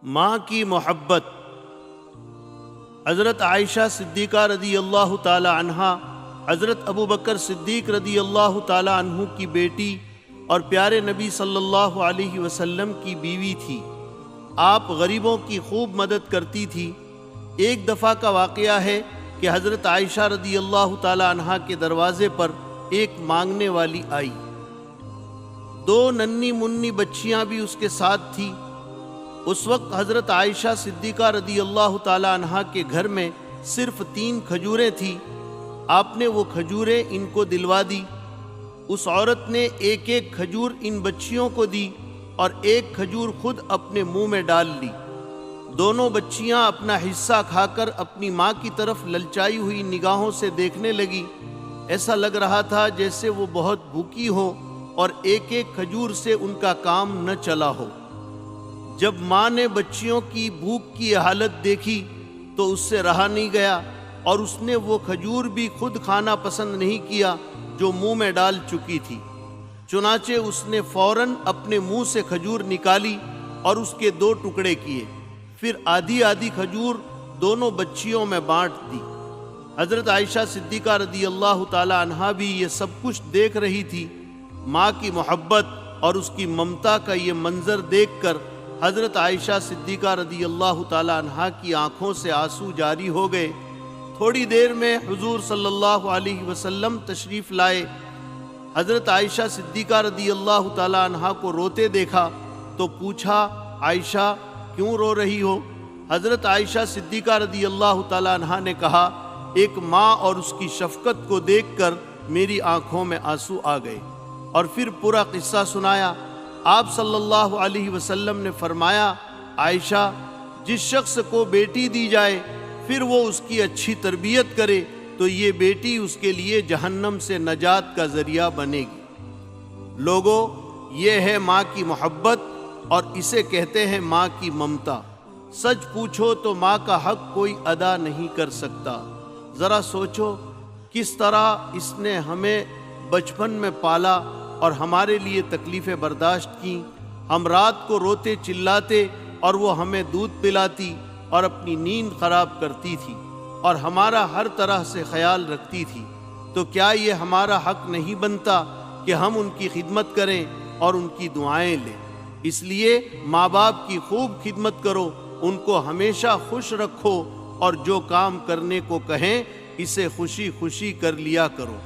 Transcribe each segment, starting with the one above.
ماں کی محبت۔ حضرت عائشہ صدیقہ رضی اللہ تعالی عنہا حضرت ابوبکر صدیق رضی اللہ تعالی عنہ کی بیٹی اور پیارے نبی صلی اللہ علیہ وسلم کی بیوی تھی۔ آپ غریبوں کی خوب مدد کرتی تھی۔ ایک دفعہ کا واقعہ ہے کہ حضرت عائشہ رضی اللہ تعالی عنہا کے دروازے پر ایک مانگنے والی آئی۔ دو ننھی منی بچیاں بھی اس کے ساتھ تھیں۔ اس وقت حضرت عائشہ صدیقہ رضی اللہ تعالی عنہا کے گھر میں صرف 3 کھجوریں تھیں۔ آپ نے وہ کھجوریں ان کو دلوا دی۔ اس عورت نے ایک ایک کھجور ان بچیوں کو دی اور ایک کھجور خود اپنے منہ میں ڈال لی۔ دونوں بچیاں اپنا حصہ کھا کر اپنی ماں کی طرف للچائی ہوئی نگاہوں سے دیکھنے لگی۔ ایسا لگ رہا تھا جیسے وہ بہت بھوکی ہو اور ایک ایک کھجور سے ان کا کام نہ چلا ہو۔ جب ماں نے بچیوں کی بھوک کی حالت دیکھی تو اس سے رہا نہیں گیا اور اس نے وہ کھجور بھی خود کھانا پسند نہیں کیا جو منہ میں ڈال چکی تھی۔ چنانچہ اس نے فوراً اپنے منہ سے کھجور نکالی اور اس کے 2 ٹکڑے کیے، پھر آدھی آدھی کھجور دونوں بچیوں میں بانٹ دی۔ حضرت عائشہ صدیقہ رضی اللہ تعالی عنہا بھی یہ سب کچھ دیکھ رہی تھی۔ ماں کی محبت اور اس کی ممتا کا یہ منظر دیکھ کر حضرت عائشہ صدیقہ رضی اللہ تعالی عنہا کی آنکھوں سے آنسو جاری ہو گئے۔ تھوڑی دیر میں حضور صلی اللہ علیہ وسلم تشریف لائے۔ حضرت عائشہ صدیقہ رضی اللہ تعالی عنہا کو روتے دیکھا تو پوچھا، عائشہ کیوں رو رہی ہو؟ حضرت عائشہ صدیقہ رضی اللہ تعالی عنہا نے کہا، ایک ماں اور اس کی شفقت کو دیکھ کر میری آنکھوں میں آنسو آ گئے، اور پھر پورا قصہ سنایا۔ آپ صلی اللہ علیہ وسلم نے فرمایا، عائشہ جس شخص کو بیٹی دی جائے پھر وہ اس کی اچھی تربیت کرے تو یہ بیٹی اس کے لیے جہنم سے نجات کا ذریعہ بنے گی۔ لوگو، یہ ہے ماں کی محبت اور اسے کہتے ہیں ماں کی ممتا۔ سچ پوچھو تو ماں کا حق کوئی ادا نہیں کر سکتا۔ ذرا سوچو کس طرح اس نے ہمیں بچپن میں پالا اور ہمارے لیے تکلیفیں برداشت کیں۔ ہم رات کو روتے چلاتے اور وہ ہمیں دودھ پلاتی اور اپنی نیند خراب کرتی تھی اور ہمارا ہر طرح سے خیال رکھتی تھی۔ تو کیا یہ ہمارا حق نہیں بنتا کہ ہم ان کی خدمت کریں اور ان کی دعائیں لیں؟ اس لیے ماں باپ کی خوب خدمت کرو، ان کو ہمیشہ خوش رکھو اور جو کام کرنے کو کہیں اسے خوشی خوشی کر لیا کرو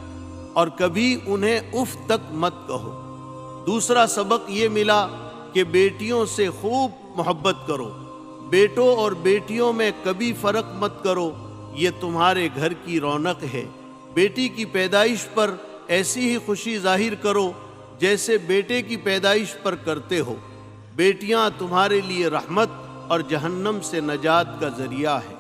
اور کبھی انہیں اف تک مت کہو۔ دوسرا سبق یہ ملا کہ بیٹیوں سے خوب محبت کرو۔ بیٹوں اور بیٹیوں میں کبھی فرق مت کرو، یہ تمہارے گھر کی رونق ہے۔ بیٹی کی پیدائش پر ایسی ہی خوشی ظاہر کرو جیسے بیٹے کی پیدائش پر کرتے ہو۔ بیٹیاں تمہارے لیے رحمت اور جہنم سے نجات کا ذریعہ ہے۔